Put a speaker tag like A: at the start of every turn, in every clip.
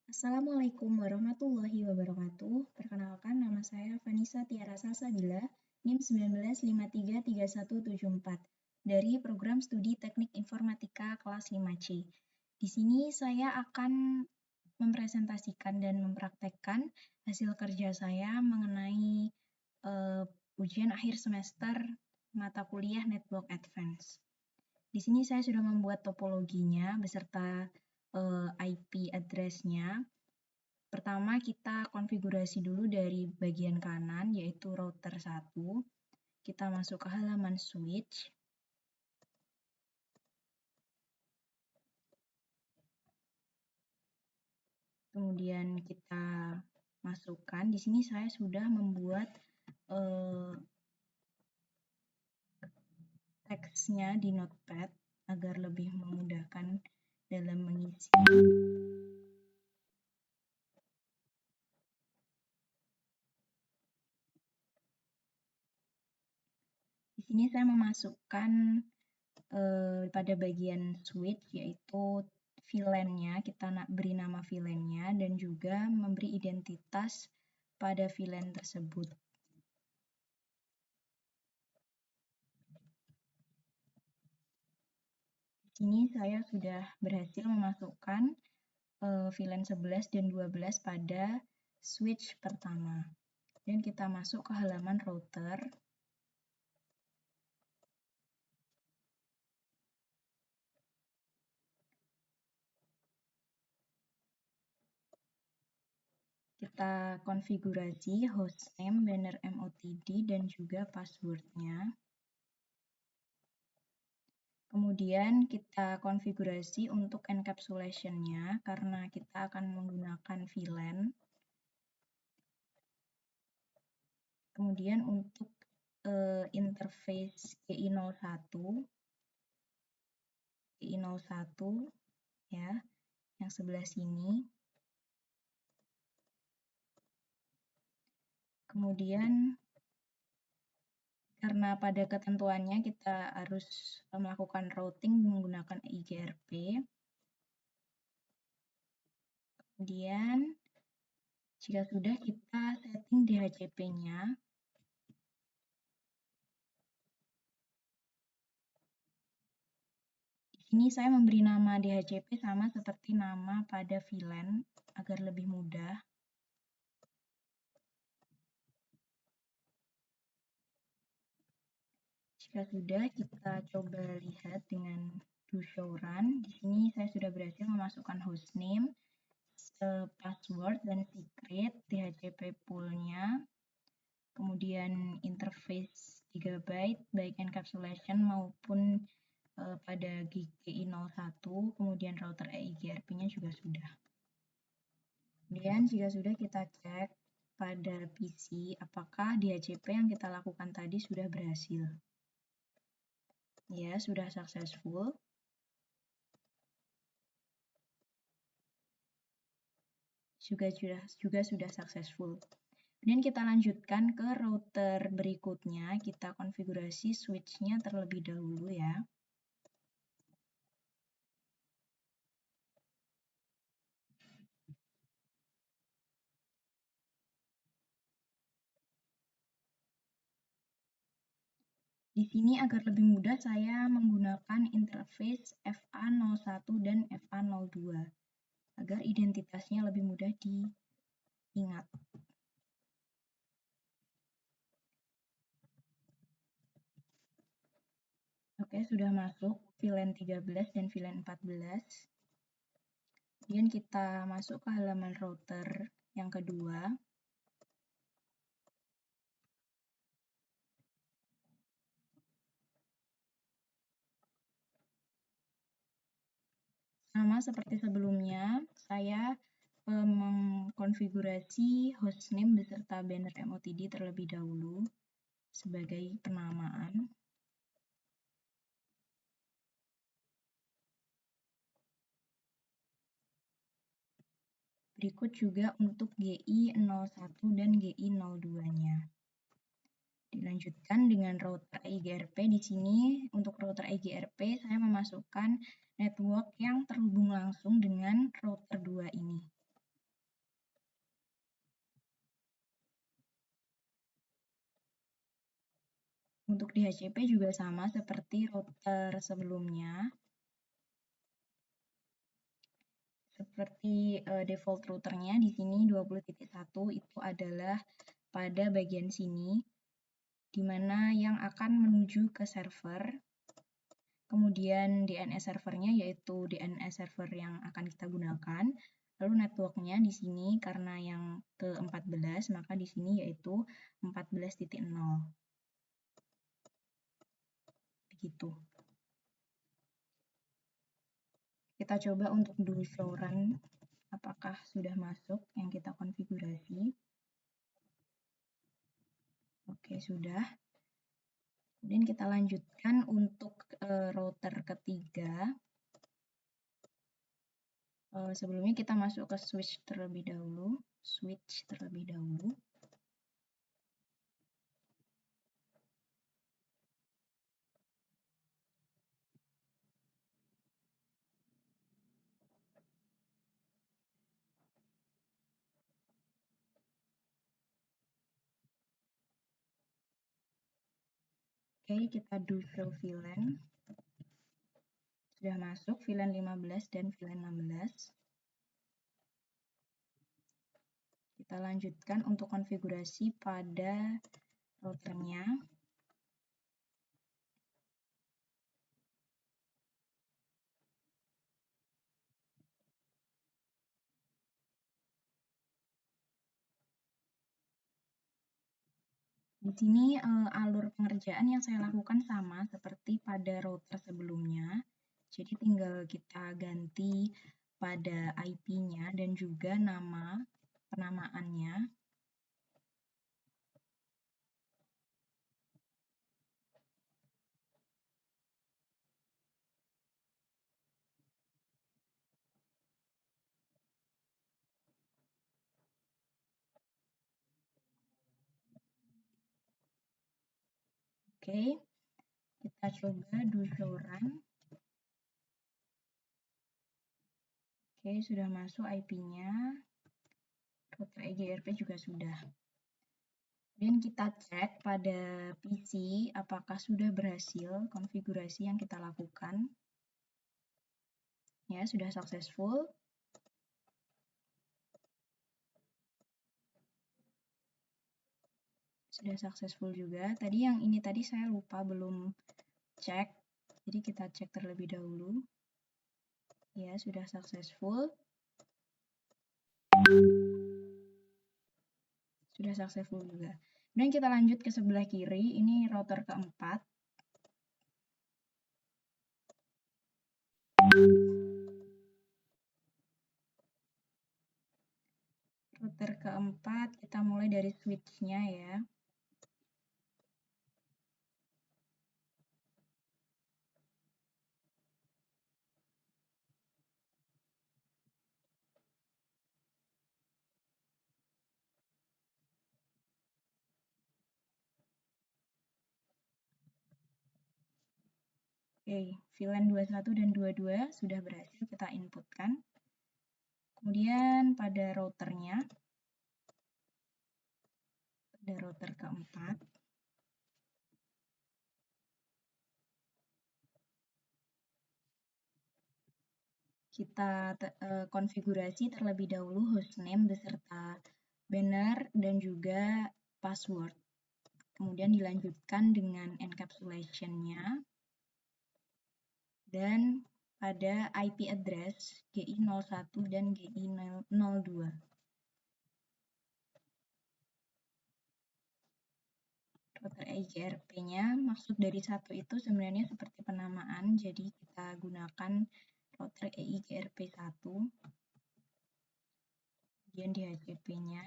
A: Assalamualaikum warahmatullahi wabarakatuh. Perkenalkan, nama saya Vanessa Tiara Salsabila, NIM 19533174 dari Program Studi Teknik Informatika kelas 5C. Di sini saya akan mempresentasikan dan mempraktekkan hasil kerja saya mengenai ujian akhir semester mata kuliah Network Advance. Di sini saya sudah membuat topologinya beserta IP address-nya. Pertama, kita konfigurasi dulu dari bagian kanan, yaitu router 1. Kita masuk ke halaman switch. Kemudian kita masukkan, di sini saya sudah membuat teksnya di Notepad agar lebih memudahkan dalam mengisi. Di sini saya memasukkan pada bagian switch, yaitu VLAN-nya, kita beri nama VLAN-nya dan juga memberi identitas pada VLAN tersebut. Di sini saya sudah berhasil memasukkan VLAN 11 dan 12 pada switch pertama. Dan kita masuk ke halaman router. Kita konfigurasi hostname, banner MOTD, dan juga password-nya. Kemudian kita konfigurasi untuk encapsulation-nya karena kita akan menggunakan VLAN. Kemudian untuk interface GI01 ya, yang sebelah sini. Kemudian karena pada ketentuannya kita harus melakukan routing menggunakan IGRP. Kemudian jika sudah, kita setting DHCP-nya. Di sini saya memberi nama DHCP sama seperti nama pada VLAN agar lebih mudah. Jika sudah, kita coba lihat dengan do show run. Di sini saya sudah berhasil memasukkan hostname, password, dan secret, DHCP pool-nya, kemudian interface GB, baik encapsulation maupun pada GI01, kemudian router EIGRP-nya juga sudah. Kemudian jika sudah, kita cek pada PC apakah DHCP yang kita lakukan tadi sudah berhasil. Ya, sudah successful. Juga sudah successful. Kemudian kita lanjutkan ke router berikutnya, kita konfigurasi switch-nya terlebih dahulu ya. Di sini agar lebih mudah saya menggunakan interface FA01 dan FA02 agar identitasnya lebih mudah diingat. Oke, sudah masuk VLAN 13 dan VLAN 14. Kemudian kita masuk ke halaman router yang kedua. Sama seperti sebelumnya, saya mengkonfigurasi hostname beserta banner MOTD terlebih dahulu sebagai penamaan. Berikut juga untuk GI01 dan GI02-nya. Dilanjutkan dengan router IGRP. Di sini untuk router IGRP saya memasukkan network yang terhubung langsung dengan router 2 ini. Untuk DHCP juga sama seperti router sebelumnya. Seperti default routernya di sini 20.1 itu adalah pada bagian sini, di mana yang akan menuju ke server. Kemudian DNS servernya yaitu DNS server yang akan kita gunakan. Lalu networknya di sini karena yang ke-14, maka di sini yaitu 14.0. Begitu. Kita coba untuk do show run, apakah sudah masuk yang kita konfigurasi. Oke, sudah. Kemudian kita lanjutkan untuk router ketiga. Sebelumnya kita masuk ke switch terlebih dahulu. Oke, kita do show VLAN. Sudah masuk VLAN 15 dan VLAN 16. Kita lanjutkan untuk konfigurasi pada routernya. Di sini alur pengerjaan yang saya lakukan sama seperti pada router sebelumnya. Jadi tinggal kita ganti pada IP-nya dan juga nama penamaannya. Oke, kita coba do show run. Oke, sudah masuk IP-nya. Router EGRP juga sudah. Kemudian kita cek pada PC apakah sudah berhasil konfigurasi yang kita lakukan. Ya, sudah successful. Sudah successful juga. Tadi yang ini tadi saya lupa belum cek. Jadi kita cek terlebih dahulu. Ya, sudah successful. Sudah successful juga. Kemudian kita lanjut ke sebelah kiri. Ini router keempat. Router keempat, kita mulai dari switch-nya ya. Oke, VLAN 21 dan 22 sudah berhasil kita inputkan. Kemudian pada routernya, pada router keempat, kita konfigurasi terlebih dahulu hostname beserta banner dan juga password. Kemudian dilanjutkan dengan encapsulation-nya. Dan pada IP address GI01 dan GI02. Router EGRP-nya, maksud dari satu itu sebenarnya seperti penamaan, jadi kita gunakan router EIGRP1. Kemudian DHCP-nya.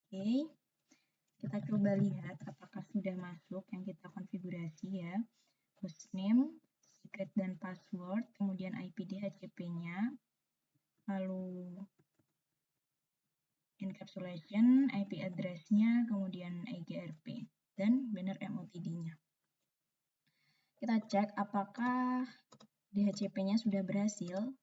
A: Oke, kita coba lihat apakah sudah masuk yang kita konfigurasi ya. Hostname, secret dan password, kemudian IP DHCP-nya, lalu encapsulation, IP address-nya, kemudian EGRP, dan banner MOTD-nya. Kita cek apakah DHCP-nya sudah berhasil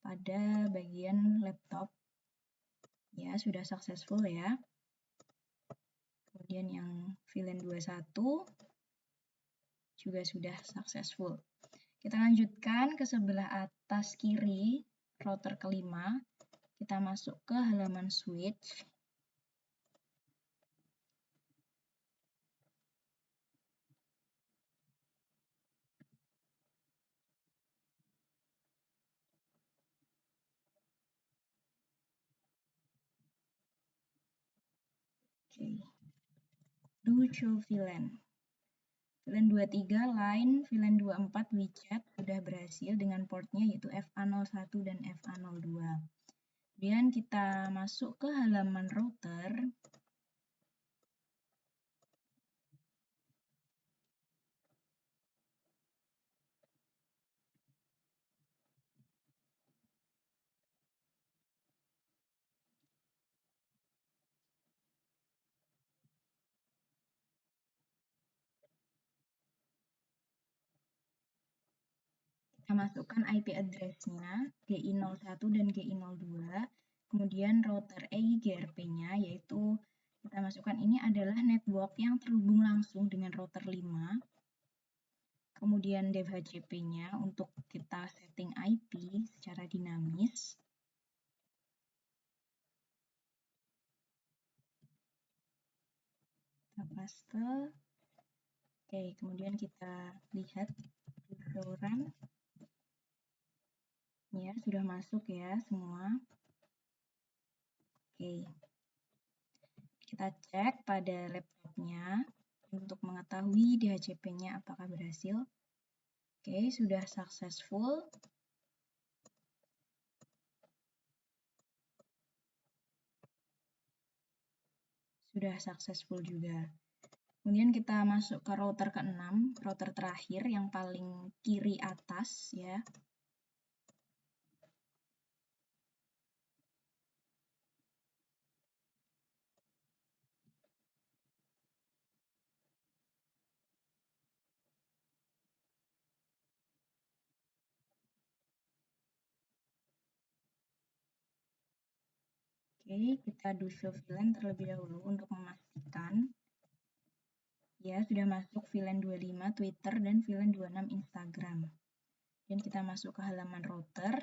A: pada bagian laptop. Ya, sudah successful ya. Kemudian yang VLAN 21 juga sudah successful. Kita lanjutkan ke sebelah atas kiri, router kelima. Kita masuk ke halaman switch. Oke. Do show VLAN. VLAN 23 line, VLAN 24 WeChat sudah berhasil dengan portnya yaitu FA01 dan FA02. Kemudian kita masuk ke halaman router. Kita masukkan IP address-nya GI01 dan GI02. Kemudian router EIGRP-nya yaitu kita masukkan ini adalah network yang terhubung langsung dengan router 5. Kemudian DevHCP-nya untuk kita setting IP secara dinamis. Kita paste. Oke, kemudian kita lihat run. Ya, sudah masuk ya semua. Oke. Kita cek pada laptopnya untuk mengetahui DHCP-nya apakah berhasil. Oke, sudah successful. Sudah successful juga. Kemudian kita masuk ke router ke-6, router terakhir yang paling kiri atas ya. Oke, kita do show VLAN terlebih dahulu untuk memastikan. Ya, sudah masuk VLAN 25 Twitter dan VLAN 26 Instagram. Dan kita masuk ke halaman router.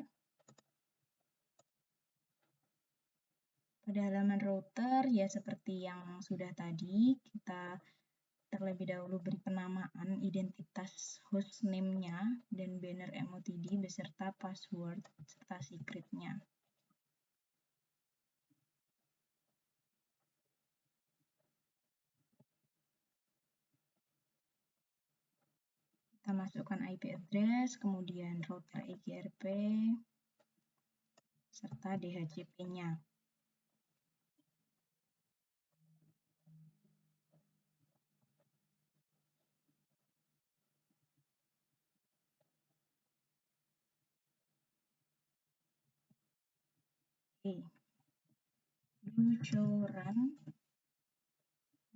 A: Pada halaman router, ya seperti yang sudah tadi, kita terlebih dahulu beri penamaan identitas hostname-nya dan banner MOTD beserta password serta secret-nya. Kita masukkan IP address, kemudian router EIGRP, serta DHCP-nya. Oke, do show run.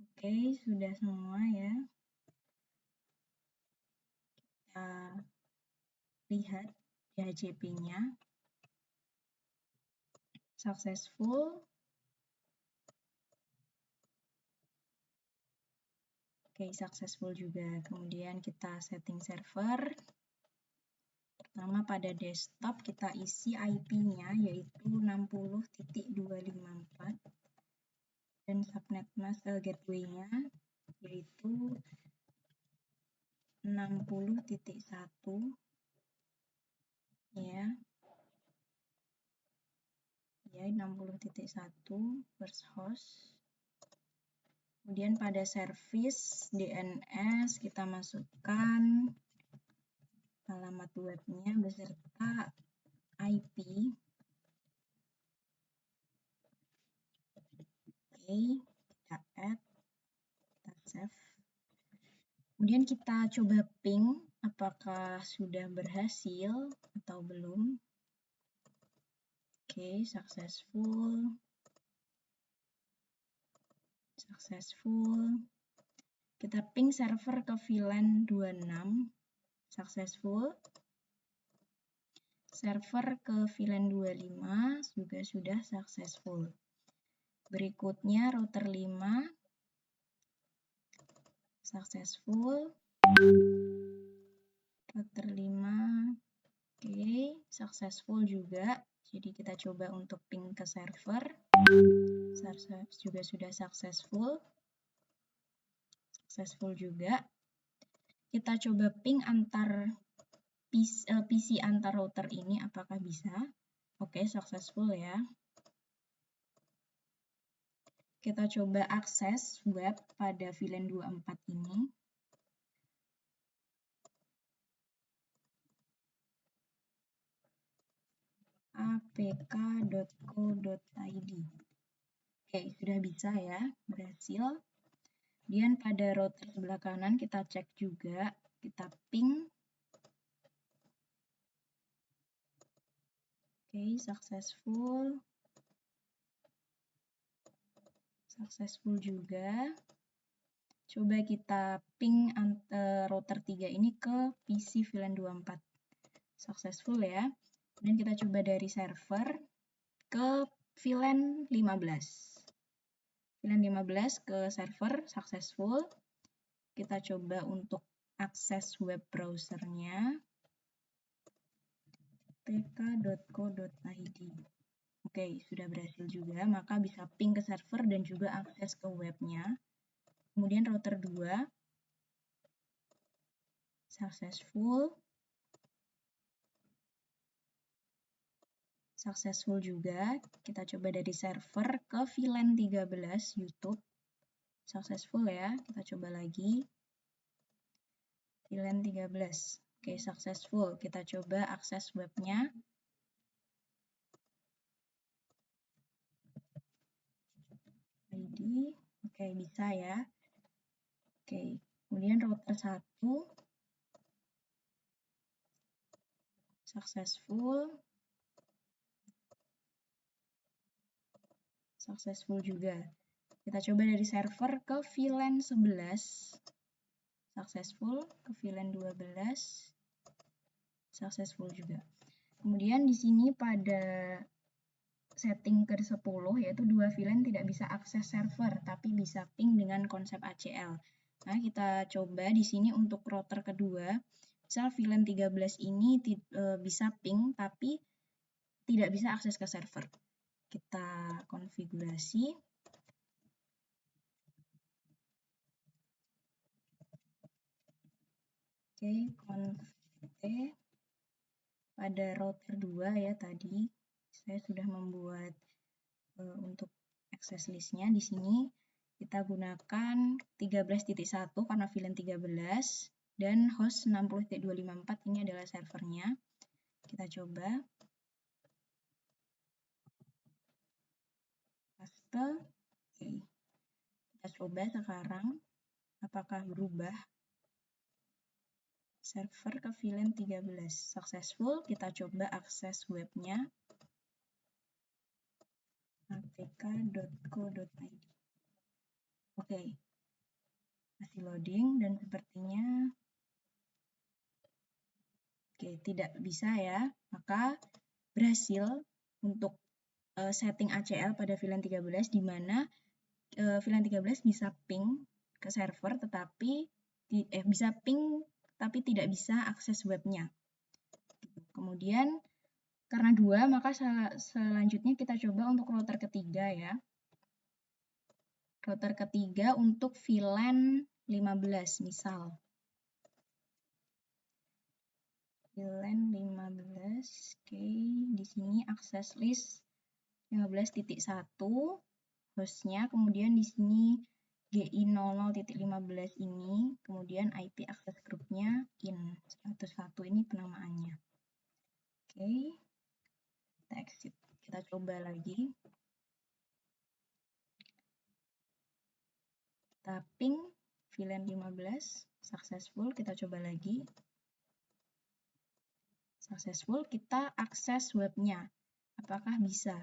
A: Oke, sudah semua ya. Kita lihat DHCP-nya. Successful. Oke, successful juga. Kemudian kita setting server. Pertama pada desktop kita isi IP-nya yaitu 60.254 dan subnet mask gateway-nya yaitu 60.1 ya. Ya, 60.1 first host. Kemudian pada service DNS kita masukkan alamat webnya beserta IP. Oke, kita add, kita save. Kemudian kita coba ping apakah sudah berhasil atau belum. Oke, successful. Successful. Kita ping server ke VLAN 26. Successful. Server ke VLAN 25 juga sudah successful. Berikutnya router 5 successful. Router 5 oke, successful juga. Jadi kita coba untuk ping ke server. Server juga sudah successful. Successful juga. Kita coba ping antar PC antar router ini apakah bisa. Oke, successful ya. Kita coba akses web pada VLAN 24 ini. apk.co.id. Oke, sudah bisa ya, berhasil. Kemudian pada router sebelah kanan kita cek juga, kita ping. Oke, successful. Successful juga. Coba kita ping router 3 ini ke PC VLAN 24. Successful ya. Kemudian kita coba dari server ke VLAN 15. VLAN 15 ke server successful. Kita coba untuk akses web browsernya. apk.co.id. Oke, sudah berhasil juga, maka bisa ping ke server dan juga akses ke webnya. Kemudian router 2 successful. Successful juga. Kita coba dari server ke VLAN 13 YouTube. Successful ya. Kita coba lagi. VLAN 13. Oke, successful. Kita coba akses webnya. ID. Oke, bisa ya. Oke, kemudian router 1 successful. Successful juga. Kita coba dari server ke VLAN 11. Successful. Ke VLAN 12. Successful juga. Kemudian di sini pada setting ke-10 yaitu 2 VLAN tidak bisa akses server tapi bisa ping dengan konsep ACL. Nah, kita coba di sini untuk router kedua. Misal VLAN 13 ini bisa ping tapi tidak bisa akses ke server. Kita konfigurasi. Oke, conft pada router 2 ya tadi saya sudah membuat untuk access listnya. Di sini kita gunakan 13.1 karena VLAN 13 dan host 60.254 ini adalah servernya. Kita coba paste. Oke. Kita coba sekarang apakah berubah server ke VLAN 13. Successful. Kita coba akses webnya apk.co.id. Oke. Masih loading dan sepertinya tidak bisa ya. Maka berhasil untuk setting ACL pada VLAN 13 di mana VLAN 13 bisa ping ke server tetapi bisa ping tapi tidak bisa akses webnya. Kemudian karena 2 maka selanjutnya kita coba untuk router ketiga ya. Router ketiga untuk VLAN 15 misal. VLAN 15. Oke, di sini akses list 15.1 hostnya, kemudian di sini GI 00.15 ini, kemudian IP access groupnya in 101 ini penamaannya. Oke, kita exit. Kita coba lagi. Kita ping VLAN 15 successful. Kita coba lagi. Successful. Kita akses webnya. Apakah bisa?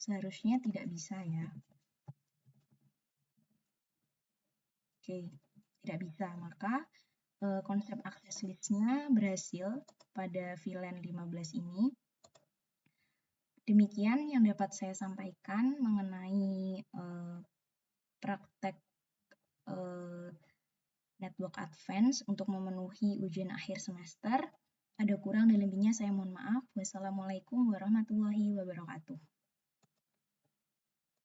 A: Seharusnya tidak bisa ya. Oke, tidak bisa. Maka konsep akses listnya berhasil pada VLAN 15 ini. Demikian yang dapat saya sampaikan mengenai praktek Network Advance untuk memenuhi ujian akhir semester. Ada kurang dan lebihnya saya mohon maaf. Wassalamualaikum warahmatullahi wabarakatuh.